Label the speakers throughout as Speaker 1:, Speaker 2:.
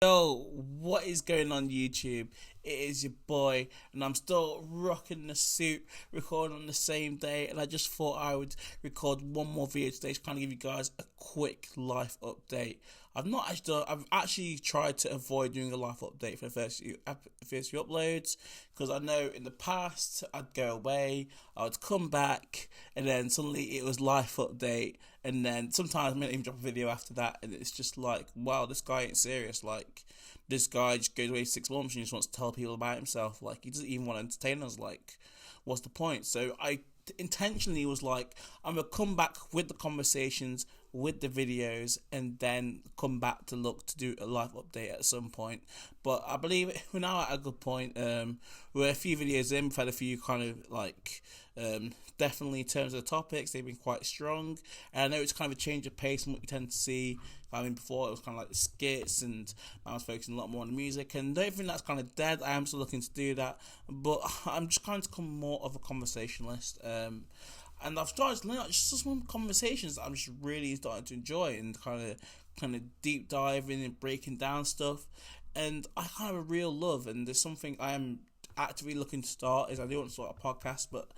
Speaker 1: Yo, what is going on YouTube? It is your boy, and I'm still rocking the suit, recording on the same day. And I just thought I would record one more video today to kind of give you guys a quick life update. I've actually tried to avoid doing a life update for the first few uploads because I know in the past I'd go away, I would come back, and then suddenly it was life update, and then sometimes I might even drop a video after that, and it's just like, wow, this guy ain't serious. Like, this guy just goes away 6 months and just wants to tell people about himself. Like, he doesn't even want to entertain us. Like, what's the point? So I intentionally was like, I'm gonna come back with the conversations, with the videos, and then come back to look to do a live update at some point. But I believe we're now at a good point. We're a few videos in, we've had a few kind of like definitely in terms of the topics, they've been quite strong. And I know it's kind of a change of pace from what you tend to see. I mean, before it was kind of like the skits, and I was focusing a lot more on the music, and I don't think that's kind of dead. I am still looking to do that, but I'm just trying to become more of a conversationalist. And I've started to learn just some conversations that I'm just really starting to enjoy, and kind of deep diving and breaking down stuff. And I kind of have a real love, and there's something I am actively looking to start. Is I do want to start a podcast, but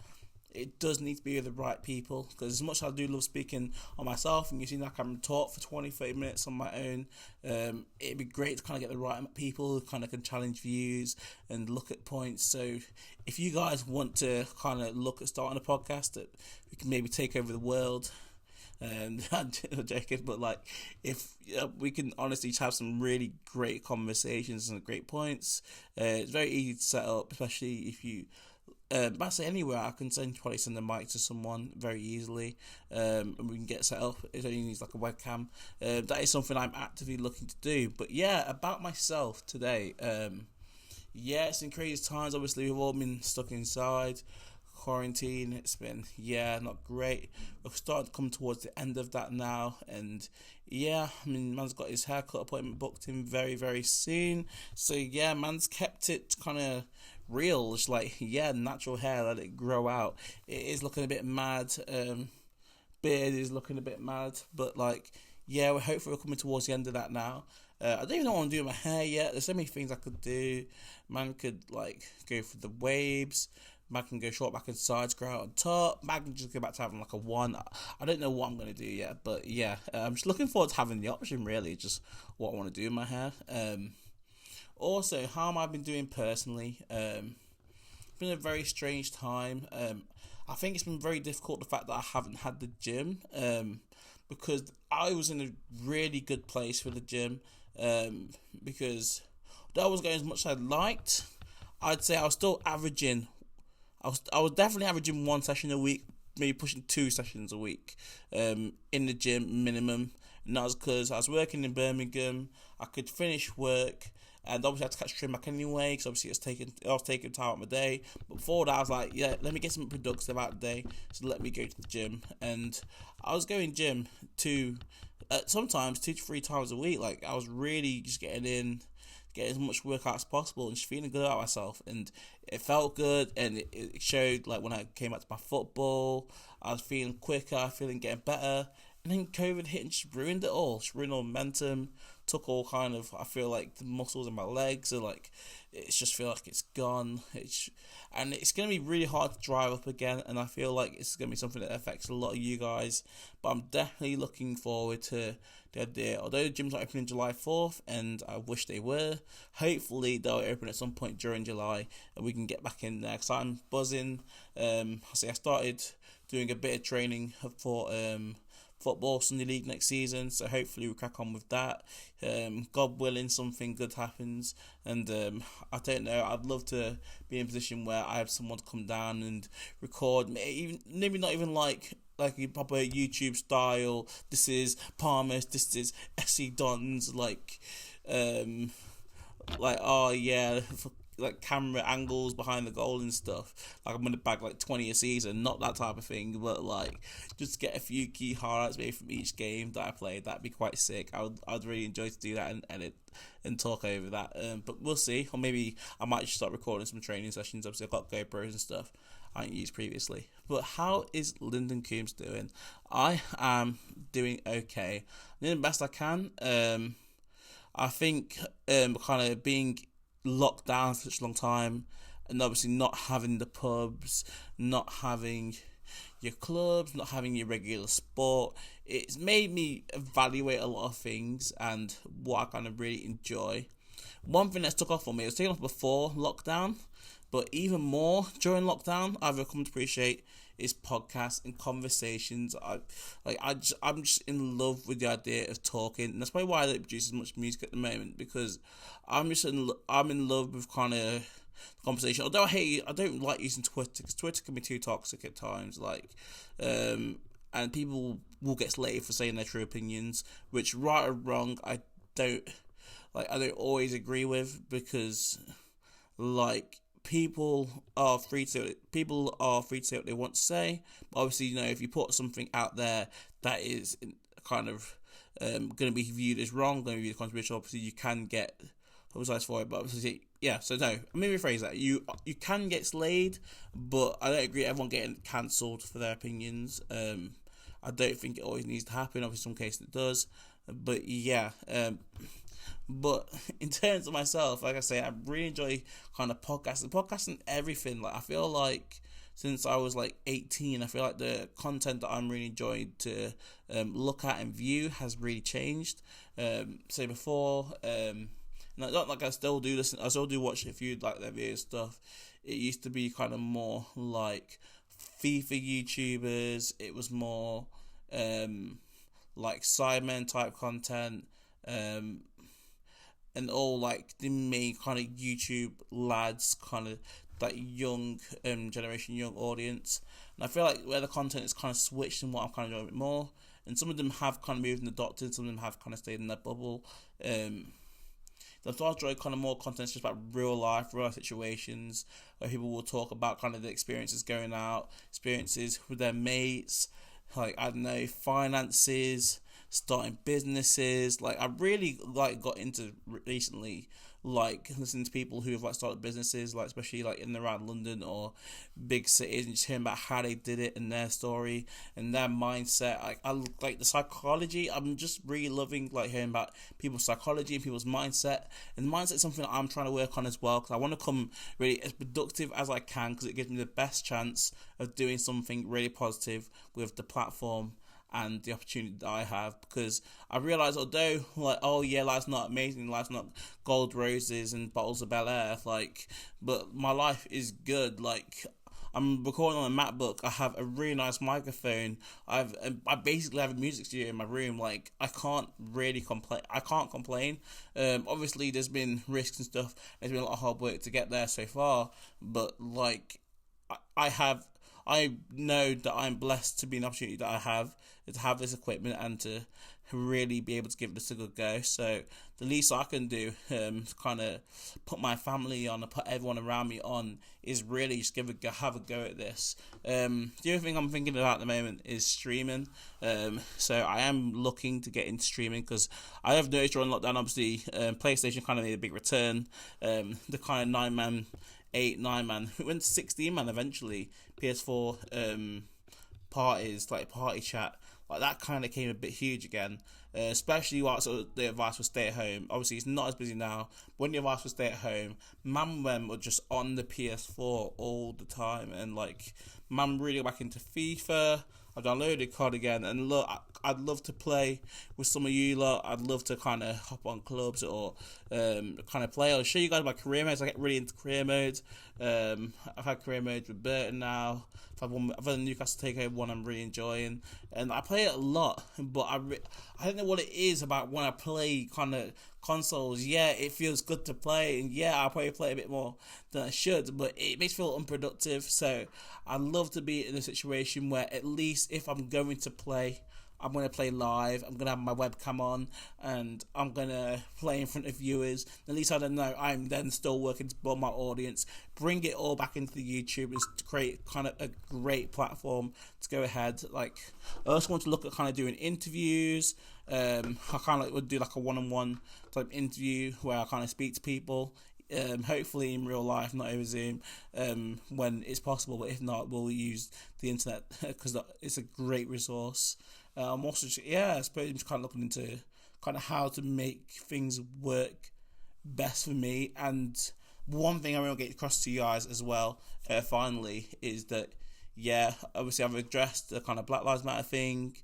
Speaker 1: it does need to be with the right people, because as much as I do love speaking on myself, and you see, like, I can talk for 20-30 minutes on my own, it'd be great to kind of get the right people who kind of can challenge views and look at points. So if you guys want to kind of look at starting a podcast that we can maybe take over the world, and I'm joking, but like, if we can honestly have some really great conversations and great points, it's very easy to set up, especially if you I say anywhere. I can probably send the mic to someone very easily, and we can get set up. It only needs like a webcam. That is something I'm actively looking to do. But yeah, about myself today. Yeah, it's been crazy times. Obviously, we've all been stuck inside, quarantine. It's been, yeah, not great. We're starting to come towards the end of that now, and yeah, I mean, man's got his haircut appointment booked in very, very soon. So yeah, man's kept it kind of real. It's like, yeah, natural hair, let it grow out. It is looking a bit mad. Beard is looking a bit mad, but like, yeah, we're coming towards the end of that now. I don't even know what I'm doing with my hair yet. There's so many things I could do. Man could like go for the waves. Man can go short back and sides, grow out on top. Man can just go back to having like a one. I don't know what I'm gonna do yet, but yeah, I'm just looking forward to having the option. Really, just what I want to do with my hair. Also, how am I been doing personally? It's been a very strange time. I think it's been very difficult, the fact that I haven't had the gym, because I was in a really good place for the gym, because though I was going as much as I'd liked, I'd say I was still averaging. I was definitely averaging one session a week, maybe pushing 2 sessions a week, in the gym minimum. And that was because I was working in Birmingham. I could finish work, and obviously I had to catch a train back anyway, because obviously I was taking time out of my day. But before that, I was like, yeah, let me get something productive out of the day, so let me go to the gym. And I was going gym sometimes 2 to 3 times a week. Like, I was really just getting as much work out as possible, and just feeling good about myself. And it felt good, and it showed. Like, when I came back to my football, I was feeling quicker, feeling getting better. And then COVID hit and just ruined it all. Just ruined all momentum. Took all kind of, I feel like the muscles in my legs are like, it's just feel like it's gone. And it's going to be really hard to drive up again. And I feel like it's going to be something that affects a lot of you guys. But I'm definitely looking forward to the idea. Although the gyms are opening July 4th, and I wish they were, hopefully they'll open at some point during July, and we can get back in there. Because I'm buzzing. I started doing a bit of training for football Sunday League next season, so hopefully we crack on with that. God willing, something good happens, and I don't know, I'd love to be in a position where I have someone to come down and record, maybe not even like a proper YouTube style. This is Palmer's, this is SC Don's, oh yeah, like camera angles behind the goal and stuff. Like, I'm gonna bag like 20 a season, not that type of thing, but like just get a few key highlights maybe from each game that I played. That'd be quite sick. I'd really enjoy to do that and edit and talk over that. But we'll see. Or maybe I might just start recording some training sessions. Obviously, I've got GoPros and stuff I ain't used previously. But how is Lindon Coombs doing? I am doing okay. I'm doing the best I can. I think kind of being locked down for such a long time, and obviously not having the pubs, not having your clubs, not having your regular sport, it's made me evaluate a lot of things and what I kind of really enjoy. One thing that's took off for me, it was taken off before lockdown, but even more during lockdown, I've come to appreciate is podcasts and conversations. I'm just in love with the idea of talking, and that's probably why I don't produce as much music at the moment, because I'm in love with kind of conversation. Although I don't like using Twitter, because Twitter can be too toxic at times. And people will get slated for saying their true opinions, which, right or wrong, don't I don't always agree with, because like people are free to say what they want to say. But obviously, if you put something out there that is kind of going to be viewed as wrong, going to be controversial, obviously you can get publicized for it. But obviously, yeah. So no, let me rephrase that. You can get slayed, but I don't agree everyone getting cancelled for their opinions. I don't think it always needs to happen. Obviously, in some cases it does. But yeah. But in terms of myself, like I say, I really enjoy kind of podcasting everything. Like, I feel like since I was like 18, I feel like the content that I'm really enjoying to look at and view has really changed. Say before, not like I still do listen. I still do watch a few like their video stuff. It used to be kind of more like FIFA YouTubers. It was more like Sidemen type content. And all like the main kind of YouTube lads, kind of that young generation, young audience. And I feel like where the content is kind of switched and what I'm kind of enjoying a bit more. And some of them have kind of moved in the doctor, some of them have kind of stayed in their bubble. I enjoy kind of more content just about real life situations, where people will talk about kind of the experiences going out, experiences with their mates, like, I don't know, finances, starting businesses. Like, I really got into recently, like, listening to people who have like started businesses, like especially like in and around London or big cities, and just hearing about how they did it and their story and their mindset. I like the psychology. I'm just really loving like hearing about people's psychology and people's mindset. And mindset is something that I'm trying to work on as well, because I want to come really as productive as I can, because it gives me the best chance of doing something really positive with the platform and the opportunity that I have. Because I realise, although like, oh yeah, life's not amazing, life's not gold roses and bottles of Bel Air, like, but my life is good. Like, I'm recording on a MacBook. I have a really nice microphone. I basically have a music studio in my room. Like, I can't really complain. Obviously, there's been risks and stuff. There's been a lot of hard work to get there so far. But like, I know that I'm blessed to be an opportunity that I have, to have this equipment and to really be able to give this a good go. So the least I can do, to kind of put my family on and put everyone around me on, is really just have a go at this. The other thing I'm thinking about at the moment is streaming. So I am looking to get into streaming, because I have noticed during lockdown, obviously, PlayStation kind of made a big return. The kind of 9-man, 9-man, it went to 16-man eventually. PS4 parties, like party chat, like that kind of came a bit huge again. Especially while the advice was stay at home. Obviously, it's not as busy now. But when the advice was stay at home, man were just on the PS4 all the time, and like, man really got back into FIFA. I downloaded COD again, and look, I'd love to play with some of you lot. I'd love to kind of hop on clubs or kind of play. I'll show you guys my career modes. I get really into career modes. I've had career modes with Burton now. I've had a Newcastle Takeover one I'm really enjoying, and I play it a lot. But I don't know what it is about when I play kind of consoles. Yeah, it feels good to play, and yeah, I probably play a bit more than I should, but it makes me feel unproductive. So I'd love to be in a situation where at least if I'm going to play, I'm going to play live, I'm going to have my webcam on, and I'm going to play in front of viewers. At least I don't know, I'm then still working to build my audience, bring it all back into the YouTube, and to create kind of a great platform to go ahead. Like, I also want to look at kind of doing interviews. I kind of would do like a one-on-one type interview where I kind of speak to people. Hopefully in real life, not over Zoom, when it's possible. But if not, we'll use the internet, because it's a great resource. I'm also, I suppose I'm just kind of looking into kind of how to make things work best for me. And one thing I want to get across to you guys as well, finally, is that, yeah, obviously I've addressed the kind of Black Lives Matter thing.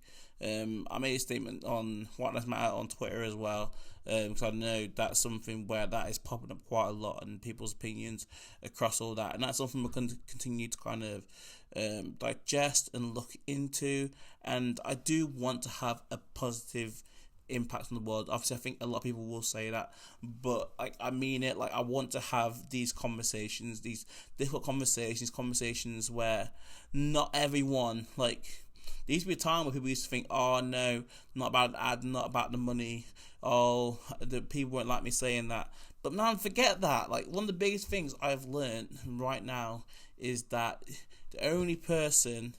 Speaker 1: I made a statement on White Lives Matter on Twitter as well, because I know that's something where that is popping up quite a lot in people's opinions across all that, and that's something we're going to continue to kind of digest and look into. And I do want to have a positive impact on the world. Obviously, I think a lot of people will say that, but I mean it. Like, I want to have these conversations, these difficult conversations where not everyone, like, there used to be a time where people used to think, oh no, not about the ad, not about the money, oh, the people won't like me saying that. But man, forget that. Like, one of the biggest things I've learned right now is that the only person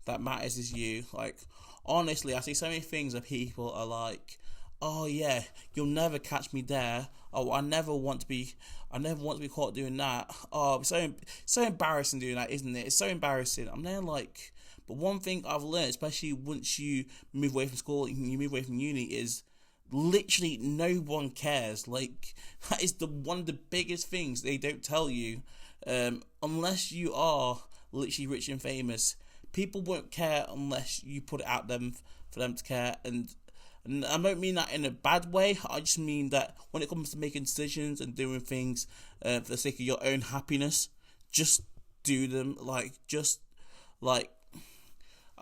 Speaker 1: that matters is you. Like, honestly, I see so many things that people are like, oh yeah, you'll never catch me there. Oh, I never want to be caught doing that. Oh, it's so embarrassing doing that, isn't it? It's so embarrassing. I'm there like, but one thing I've learned, especially once you move away from school, you move away from uni, is literally no one cares. Like, that is one of the biggest things they don't tell you. Unless you are literally rich and famous, people won't care unless you put it out them for them to care. And I don't mean that in a bad way. I just mean that when it comes to making decisions and doing things for the sake of your own happiness, just do them.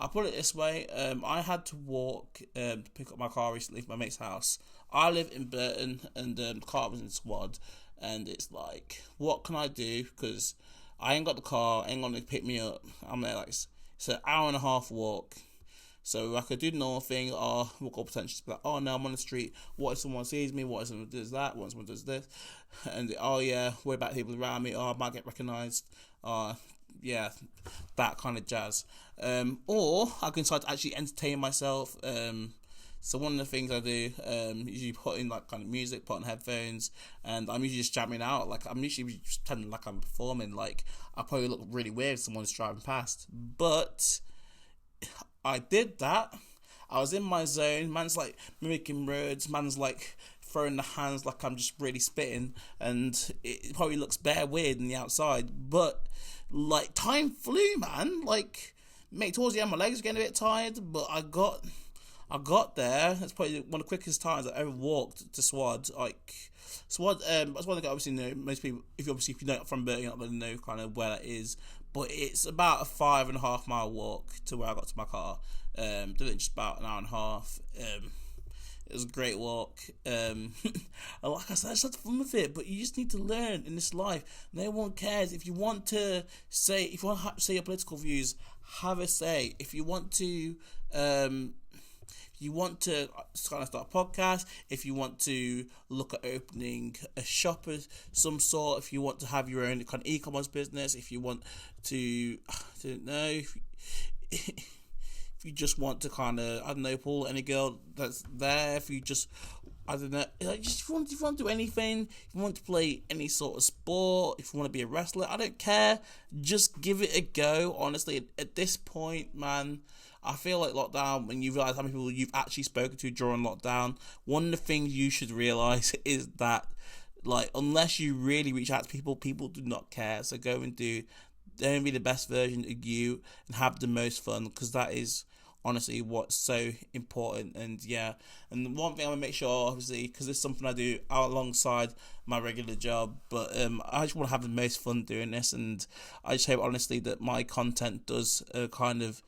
Speaker 1: I'll put it this way. I had to walk to pick up my car recently from my mate's house. I live in Burton, and the car was in Squad. And it's like, what can I do? Because I ain't got the car, ain't going to pick me up. I'm there, like, it's an hour and a half walk. So I could do the normal thing, or we'll go potentially be like, oh no, I'm on the street. What if someone sees me? What if someone does that? What if someone does this? And oh yeah, worry about people around me. Oh, I might get recognised. Yeah, that kind of jazz. Or I can start to actually entertain myself. So one of the things I do, usually put in like kind of music, put on headphones, and I'm usually just jamming out. Like, I'm usually just pretending like I'm performing. Like, I probably look really weird if someone's driving past, but I did that. I was in my zone. Man's like mimicking words. Man's like throwing the hands like I'm just really spitting, and it probably looks bare weird on the outside. But like, time flew, man. Like, mate, towards the end, my legs were getting a bit tired, but I got there. It's probably one of the quickest times I ever walked to Swad. Like, Swad, that's one thing I obviously know. Most people, if you're not from Burton, you're not going to know kind of where that is. But it's about a 5.5 mile walk to where I got to my car. Did it just about an hour and a half. It was a great walk. And like I said, I just had fun with it. But you just need to learn in this life. No one cares. If you want to say your political views, have a say. If you want to kind of start a podcast, if you want to look at opening a shop of some sort, if you want to have your own kind of e-commerce business, if you want to, I don't know, if you just want to kind of, I don't know, pull any girl that's there, if you just, I don't know, like, just if you want to do anything, if you want to play any sort of sport, if you want to be a wrestler, I don't care, just give it a go. Honestly, at this point, man, I feel like lockdown, when you realise how many people you've actually spoken to during lockdown, one of the things you should realise is that, like, unless you really reach out to people, people do not care. So go and be the best version of you and have the most fun, because that is honestly what's so important. And yeah, and one thing I want to make sure, obviously, because it's something I do alongside my regular job, but I just want to have the most fun doing this, and I just hope honestly that my content does kind of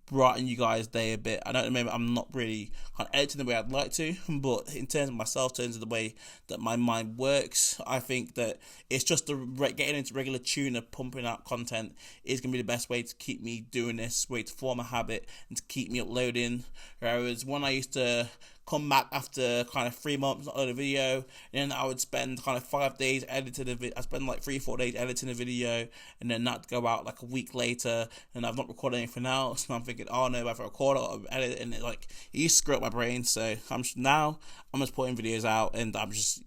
Speaker 1: brighten you guys' day a bit. I don't know, maybe I'm not really kind of editing the way I'd like to, but in terms of myself, in terms of the way that my mind works, I think that it's just getting into regular tune of pumping out content is going to be the best way to keep me doing this, way to form a habit and to keep me uploading. Whereas when I used to come back after kind of 3 months not upload a video, and then I would spend kind of 5 days editing a video. I spend like 3-4 days editing a video, and then that go out like a week later, and I've not recorded anything else. And I'm thinking, oh no, if I record it or edit it, and it used to screw up my brain. So I'm just putting videos out, and I'm just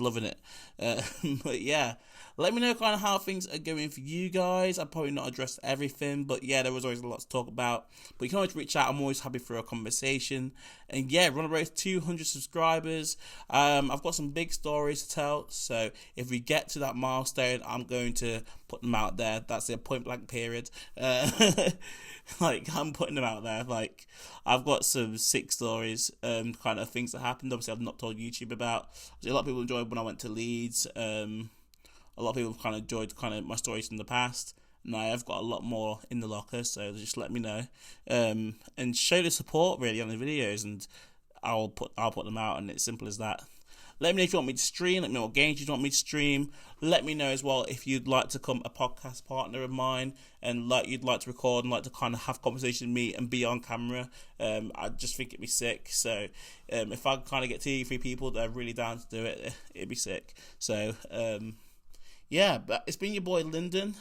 Speaker 1: loving it. But yeah, let me know kind of how things are going for you guys. I've probably not addressed everything, but yeah, there was always a lot to talk about. But you can always reach out. I'm always happy for a conversation. And yeah, run a race almost 200 subscribers. I've got some big stories to tell, so if we get to that milestone, I'm going to put them out there. That's the point blank period. Like, I'm putting them out there. Like, I've got some sick stories, kind of things that happened. Obviously, I've not told YouTube about. A lot of people enjoyed when I went to Leeds. A lot of people kind of enjoyed kind of my stories from the past. And I have got a lot more in the locker, so just let me know. And show the support really on the videos, and I'll put them out, and it's simple as that. Let me know if you want me to stream. Let me know what games you want me to stream. Let me know as well if you'd like to become a podcast partner of mine and you'd like to record and like to kind of have conversation with me and be on camera. I just think it'd be sick. So if I kind of get 2-3 people that are really down to do it, it'd be sick. So yeah, but it's been your boy Lindon.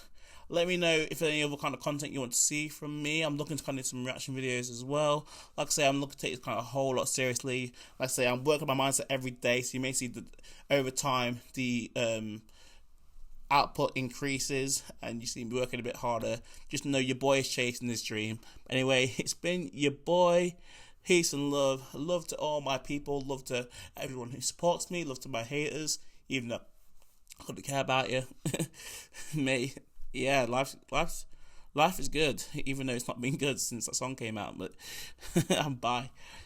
Speaker 1: Let me know if any other kind of content you want to see from me. I'm looking to kind of do some reaction videos as well. Like I say, I'm looking to take this kind of a whole lot seriously. Like I say, I'm working on my mindset every day, so you may see that over time the output increases and you see me working a bit harder. Just know your boy is chasing this dream. Anyway, it's been your boy. Peace and love. Love to all my people. Love to everyone who supports me. Love to my haters, even though I couldn't care about you. Mate. Yeah, life is good, even though it's not been good since that song came out. But bye.